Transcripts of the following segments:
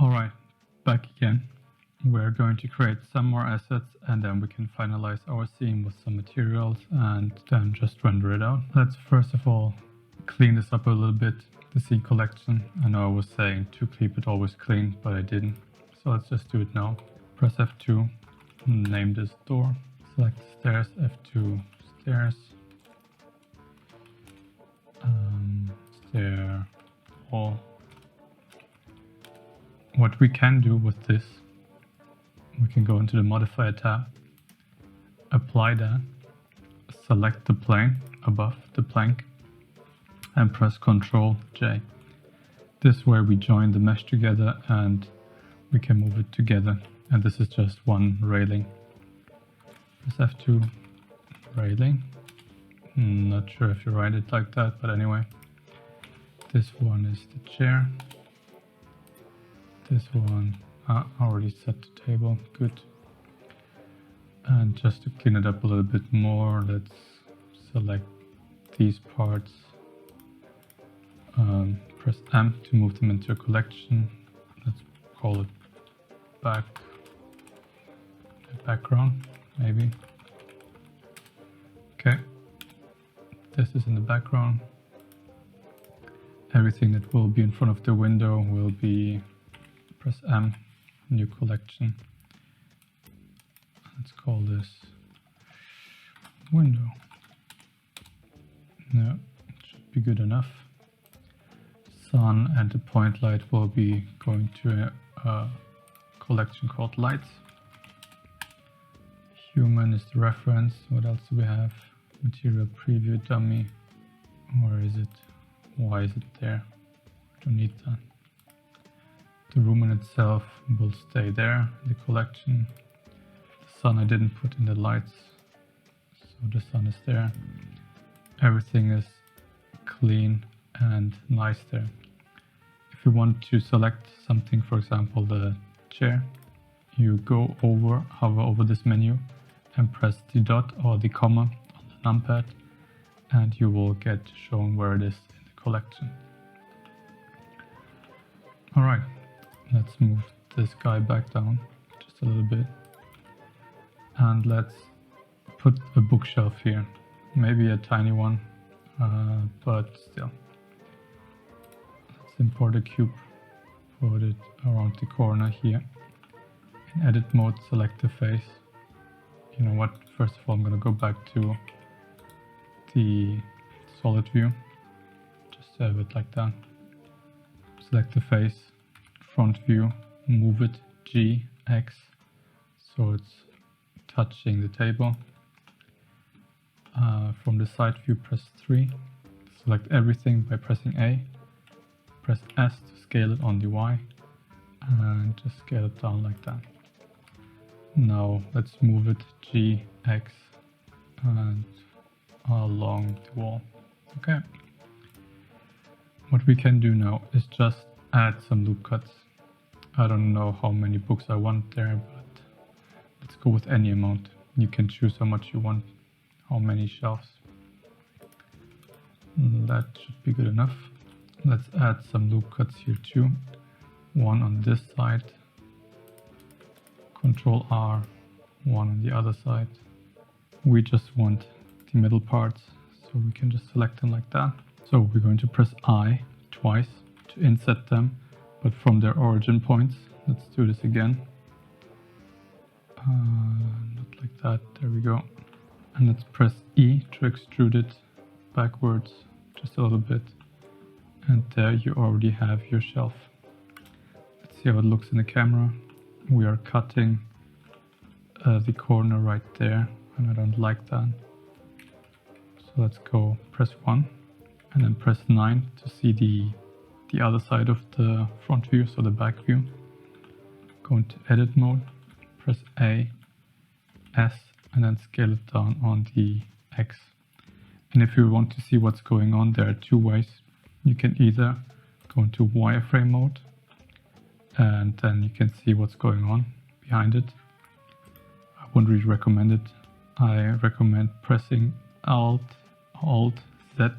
Alright, back again. We're going to create some more assets and then we can finalize our scene with some materials and then just render it out. Let's first of all clean this up a little bit, the scene collection. I know I was saying to keep it always clean, but I didn't. So let's just do it now. Press F2, name this door, select stairs, F2, stairs, stair, wall. What we can do with this, we can go into the modifier tab, apply that, select the plane above the plank and press Ctrl J. This way we join the mesh together and we can move it together, and this is just one railing. Press F2, railing. Not sure if you write it like that, but anyway. This one is the chair. This one, I already set the table, good. And just to clean it up a little bit more, let's select these parts. Press M to move them into a collection. Let's call it background, maybe. Okay, this is in the background. Everything that will be in front of the window will be, press M, new collection. Let's call this window. Yeah, it should be good enough. Sun and the point light will be going to a collection called lights. Human is the reference. What else do we have? Material preview dummy. Where is it? Why is it there? I don't need that. The room in itself will stay there, the collection. The sun I didn't put in the lights, so the sun is there. Everything is clean and nice there. If you want to select something, for example the chair, you go over, hover over this menu and press the dot or the comma on the numpad and you will get shown where it is in the collection. Alright, let's move this guy back down just a little bit and let's put a bookshelf here, maybe a tiny one, but still. Let's import a cube, put it around the corner here. In edit mode, select the face. You know what, first of all I'm going to go back to the solid view, just have it like that. Select the face, front view, move it G, X, so it's touching the table. From the side view, press 3. Select everything by pressing A. Press S to scale it on the Y, and just scale it down like that. Now let's move it G, X, and along the wall. Okay. What we can do now is just add some loop cuts. I don't know how many books I want there, but let's go with any amount. You can choose how much you want, how many shelves. That should be good enough. Let's add some loop cuts here too. One on this side, Control R, one on the other side. We just want the middle parts, so we can just select them like that. So we're going to press I twice to inset them, but from their origin points. Let's do this again. Not like that, there we go. And let's press E to extrude it backwards just a little bit. And there you already have your shelf. Let's see how it looks in the camera. We are cutting the corner right there, and I don't like that. So let's go press 1 and then press 9 to see the other side of the front view, so the back view. Go into edit mode, press A, S, and then scale it down on the X. And if you want to see what's going on, there are two ways. You can either go into wireframe mode and then you can see what's going on behind it. I wouldn't really recommend it. I recommend pressing Alt Z, and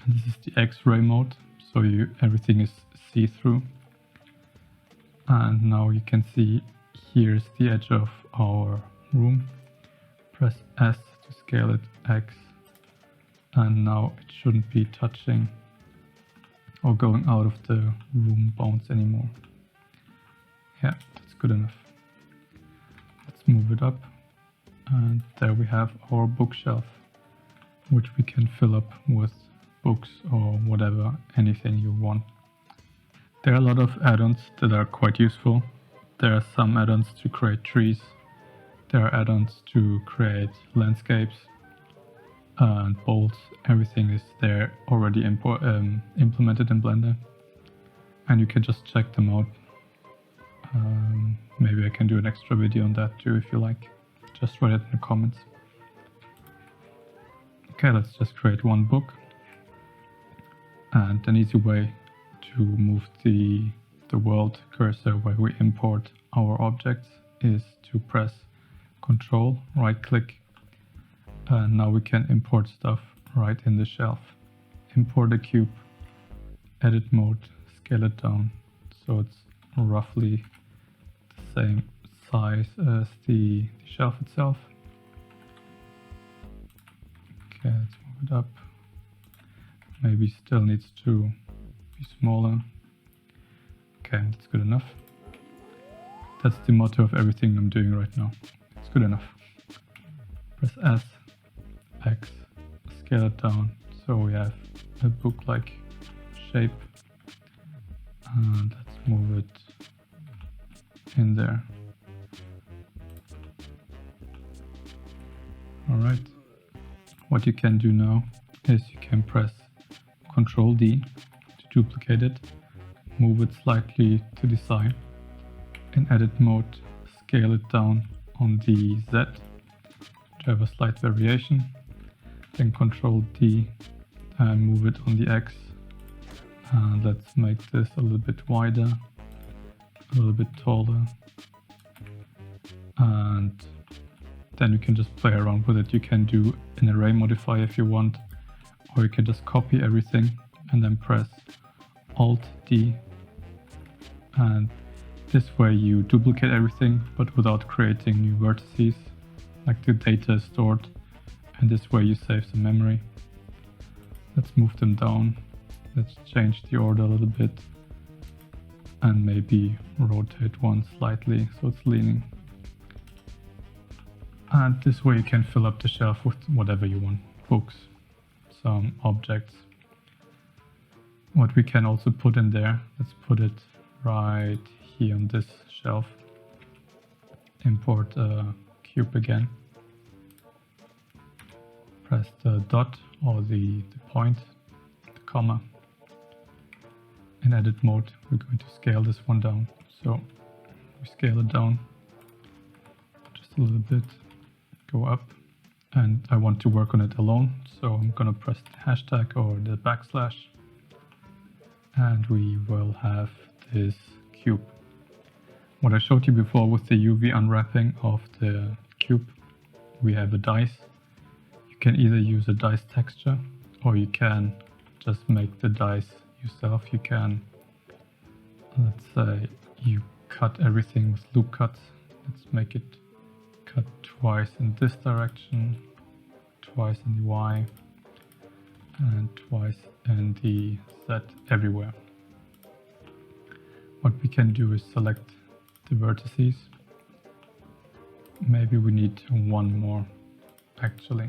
this is the X-ray mode, so everything is see-through. And now you can see here's the edge of our room. Press S to scale it, X, and now it shouldn't be touching or going out of the room bounds anymore. Yeah, that's good enough. Let's move it up, and there we have our bookshelf, which we can fill up with books or whatever, anything you want. There are a lot of add-ons that are quite useful. There are some add-ons to create trees. There are add-ons to create landscapes and bolts. Everything is there already implemented in Blender, and you can just check them out. Maybe I can do an extra video on that too if you like. Just write it in the comments. Okay, let's just create one book. And an easy way to move the world cursor where we import our objects is to press Control, right click, and now we can import stuff right in the shelf. Import a cube, edit mode, scale it down so it's roughly the same size as the shelf itself. Okay, let's move it up. Maybe still needs to be smaller. Okay, that's good enough. That's the motto of everything I'm doing right now. It's good enough. Press S, X, scale it down so we have a book-like shape. And let's move it in there. Alright. What you can do now is you can press Ctrl D to duplicate it, move it slightly to the side, in edit mode scale it down on the Z to have a slight variation, then Ctrl D and move it on the X, and let's make this a little bit wider, a little bit taller, and then you can just play around with it. You can do an array modifier if you want, or you can just copy everything and then press Alt D, and this way you duplicate everything but without creating new vertices, like the data is stored, and this way you save some memory. Let's move them down, let's change the order a little bit and maybe rotate one slightly so it's leaning. And this way you can fill up the shelf with whatever you want, books, some objects. What we can also put in there, let's put it right here on this shelf. Import a cube again. Press the dot or the point, the comma. In edit mode, we're going to scale this one down. So we scale it down just a little bit, go up, and I want to work on it alone. So I'm gonna press the hashtag or the backslash, and we will have this cube. What I showed you before with the UV unwrapping of the cube, we have a dice. You can either use a dice texture or you can just make the dice yourself. You can, let's say you cut everything with loop cuts. Let's make it cut twice in this direction, twice in the Y, and twice in the Z everywhere. What we can do is select the vertices. Maybe we need one more actually.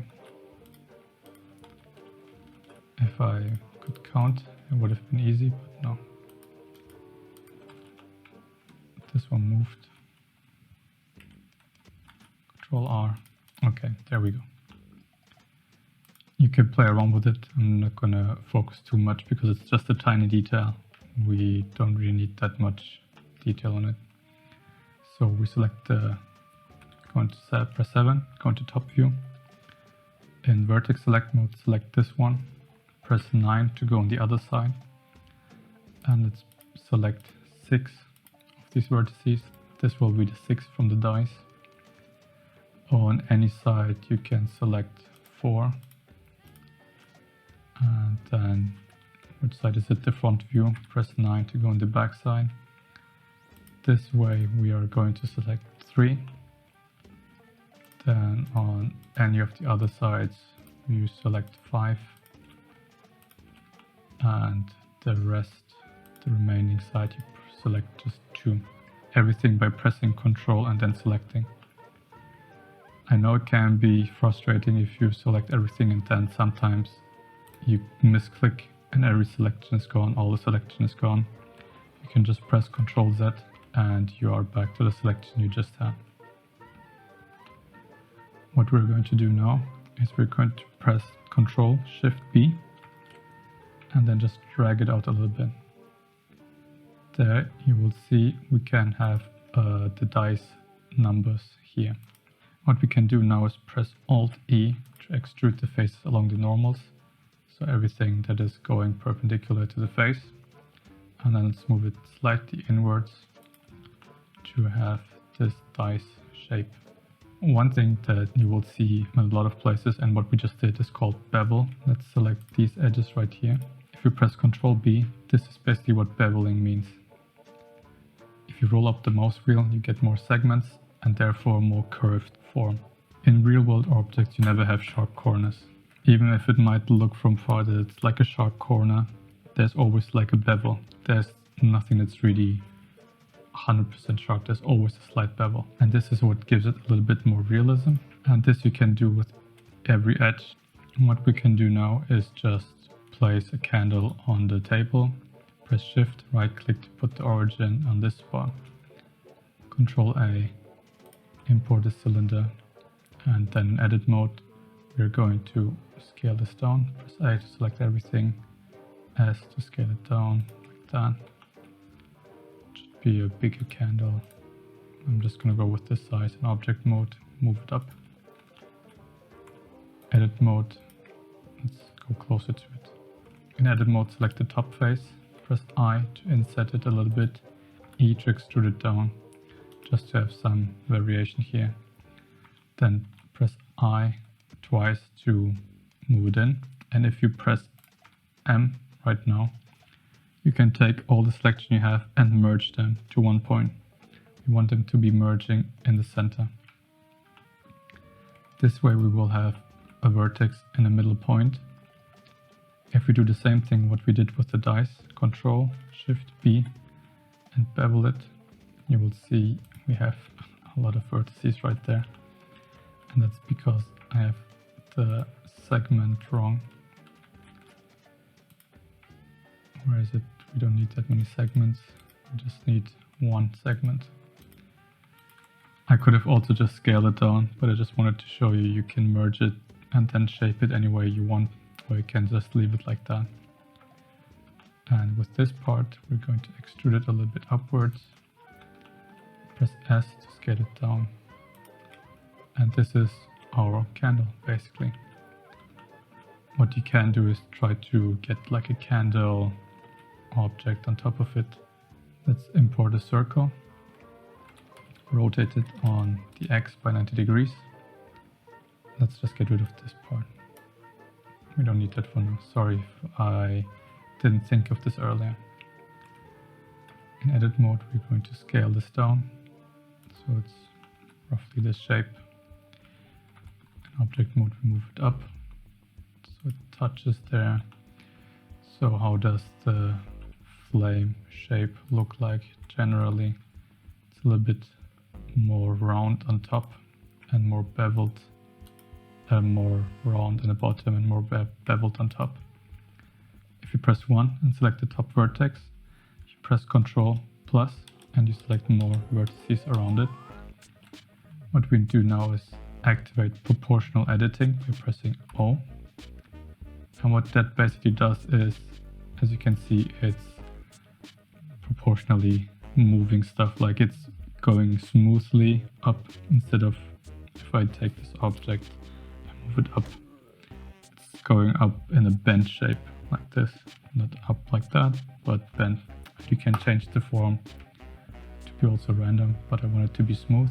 If I could count, it would have been easy, but no. This one moved. Control R. Okay, there we go. You can play around with it. I'm not gonna focus too much because it's just a tiny detail. We don't really need that much detail on it. So we select going to press 7, go into top view. In vertex select mode, select this one. Press 9 to go on the other side. And let's select 6 of these vertices. This will be the 6 from the dice. On any side you can select 4. And then which side is it? The front view. Press 9 to go on the back side. this way we are going to select 3. Then on any of the other sides you select 5. And the remaining side you select just 2. Everything by pressing Ctrl and then selecting. I know it can be frustrating if you select everything and then sometimes you misclick and every selection is gone, all the selection is gone. You can just press Ctrl Z and you are back to the selection you just had. What we're going to do now is we're going to press Ctrl Shift B and then just drag it out a little bit. There you will see we can have the dice numbers here. What we can do now is press Alt E to extrude the faces along the normals. So everything that is going perpendicular to the face. And then let's move it slightly inwards to have this dice shape. One thing that you will see in a lot of places and what we just did is called bevel. Let's select these edges right here. If you press Ctrl B, this is basically what beveling means. If you roll up the mouse wheel, you get more segments and therefore more curved form. In real world objects, you never have sharp corners. Even if it might look from far that it's like a sharp corner, there's always like a bevel. There's nothing that's really 100% sharp, there's always a slight bevel. And this is what gives it a little bit more realism. And this you can do with every edge. And what we can do now is just place a candle on the table, press Shift, right click to put the origin on this spot, Ctrl A, import the cylinder, and then in edit mode we're going to scale this down, press A to select everything, S to scale it down, like that. Should be a bigger candle. I'm just gonna go with this size. In object mode, move it up. Edit mode, let's go closer to it. In edit mode, select the top face, press I to inset it a little bit, E to extrude it down, just to have some variation here. Then press I twice to move it in. And if you press M right now, you can take all the selection you have and merge them to one point. We want them to be merging in the center. This way we will have a vertex in the middle point. If we do the same thing what we did with the dice, Ctrl Shift B and bevel it, you will see we have a lot of vertices right there. And that's because I have the segment wrong. Where is it? We don't need that many segments. We just need one segment. I could have also just scaled it down, but I just wanted to show you you can merge it and then shape it any way you want, or you can just leave it like that. And with this part, we're going to extrude it a little bit upwards. Press S to scale it down. And this is our candle, basically. What you can do is try to get like a candle object on top of it. Let's import a circle. Rotate it on the X by 90 degrees. Let's just get rid of this part. We don't need that for now. Sorry if I didn't think of this earlier. In edit mode, we're going to scale this down. So it's roughly this shape. In object mode, we move it up. So it touches there. So how does the flame shape look like generally? It's a little bit more round on top and more beveled, more round in the bottom and more beveled on top. If you press 1 and select the top vertex, you press Ctrl plus and you select more vertices around it. What we do now is activate proportional editing by pressing O. And what that basically does is, as you can see, it's proportionally moving stuff, like it's going smoothly up instead of if I take this object and move it up, it's going up in a bent shape like this, not up like that, but bent. You can change the form to be also random, but I want it to be smooth.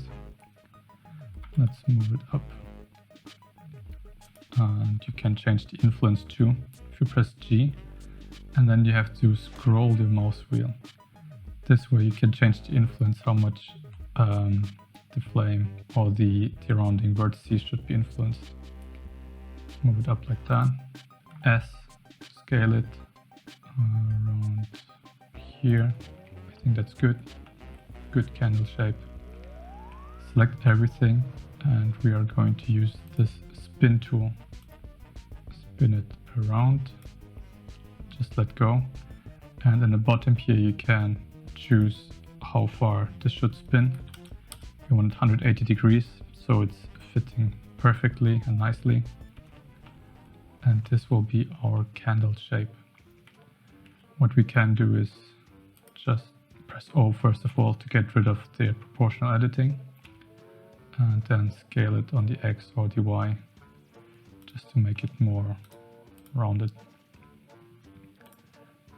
Let's move it up. And you can change the influence too. If you press G, and then you have to scroll the mouse wheel. This way you can change the influence, how much the flame or the surrounding vertices should be influenced. Move it up like that. S, scale it around here. I think that's good. Good candle shape. Select everything, and we are going to use this spin tool. Spin it around. Just let go. And in the bottom here you can choose how far this should spin. You want 180 degrees, so it's fitting perfectly and nicely. And this will be our candle shape. What we can do is just press O first of all to get rid of the proportional editing, and then scale it on the X or the Y just to make it more rounded.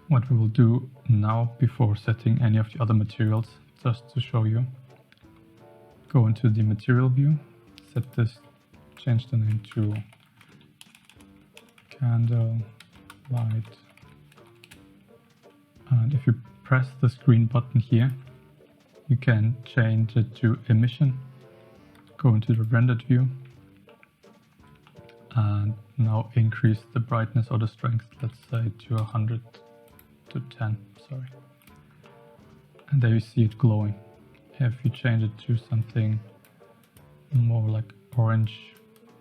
What we will do now, before setting any of the other materials, just to show you, go into the material view, set this, change the name to candle light, and if you press this green button here, you can change it to emission. Go into the rendered view and now increase the brightness or the strength, let's say to 100 to 10, sorry. And there you see it glowing. If you change it to something more like orange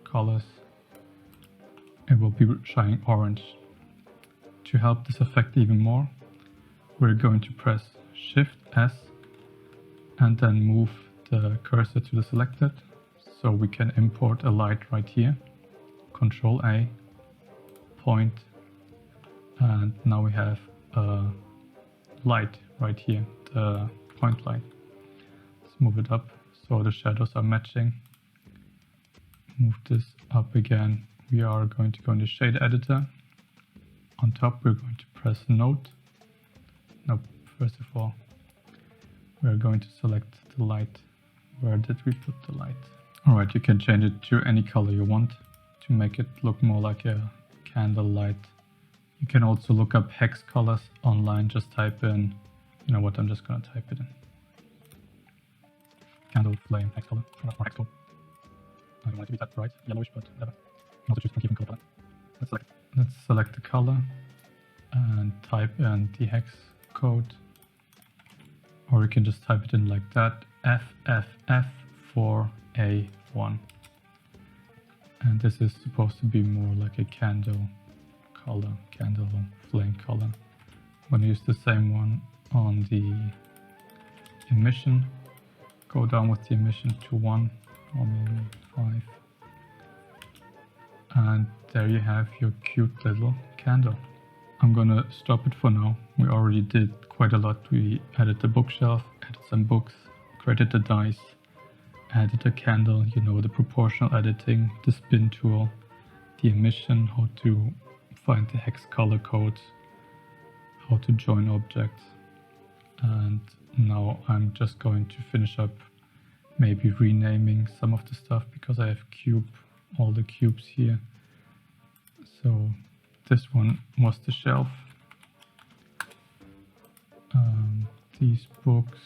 colors, it will be shining orange. To help this effect even more, we're going to press Shift S and then move the cursor to the selected, so we can import a light right here. Control A, point, and now we have a light right here, the point light. Let's move it up so the shadows are matching. Move this up again. We are going to go in the shade editor. On top we're going to press Node. Nope, first of all we're going to select the light. Where did we put the light? Alright, you can change it to any color you want to make it look more like a candle light. You can also look up hex colors online. Just type in, you know what, I'm just gonna type it in. Candle flame hex color, or hex code. I don't want it to be that bright, yellowish, but whatever. You can also choose from keeping color palette. Let's select the color and type in the hex code. Or you can just type it in like that, FFF4A1. And this is supposed to be more like a candle color, candle flame color. I'm going to use the same one on the emission. Go down with the emission to 1 or maybe 5. And there you have your cute little candle. I'm gonna stop it for now. We already did quite a lot. We added the bookshelf, added some books, created the dice, added a candle, you know, the proportional editing, the spin tool, the emission, how to find the hex color codes, how to join objects. And now I'm just going to finish up maybe renaming some of the stuff, because I have all the cubes here. So this one was the shelf. These books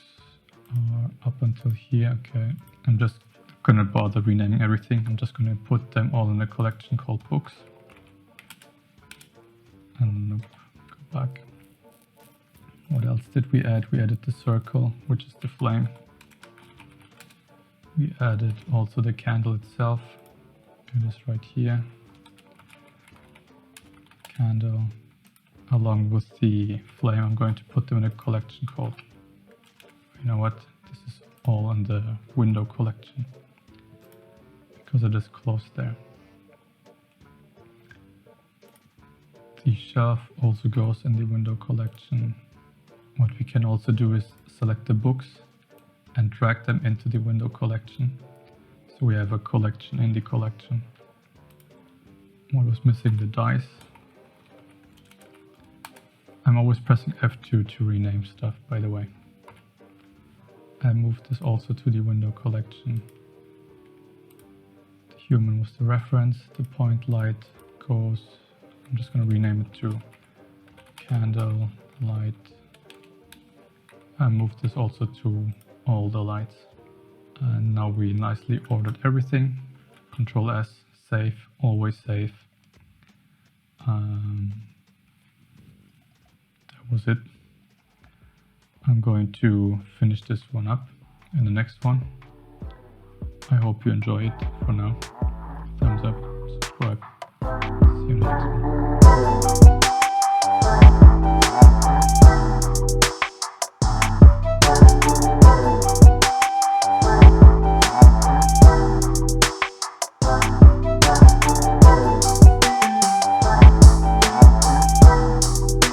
are up until here. Okay, I'm just gonna bother renaming everything. I'm just gonna put them all in a collection called books. And nope, go back. What else did we add? We added the circle, which is the flame. We added also the candle itself. It is right here. Candle. Along with the flame, I'm going to put them in a collection called, you know what, this is all in the window collection, because it is close there. The shelf also goes in the window collection. What we can also do is select the books and drag them into the window collection. So we have a collection in the collection. What was missing? The dice. I'm always pressing F2 to rename stuff, by the way. I moved this also to the window collection. The human was the reference. The point light goes, I'm just going to rename it to candle light. I moved this also to all the lights. And now we nicely ordered everything. Control S, save, always save. That was it. I'm going to finish this one up in the next one. I hope you enjoy it. For now, thumbs up.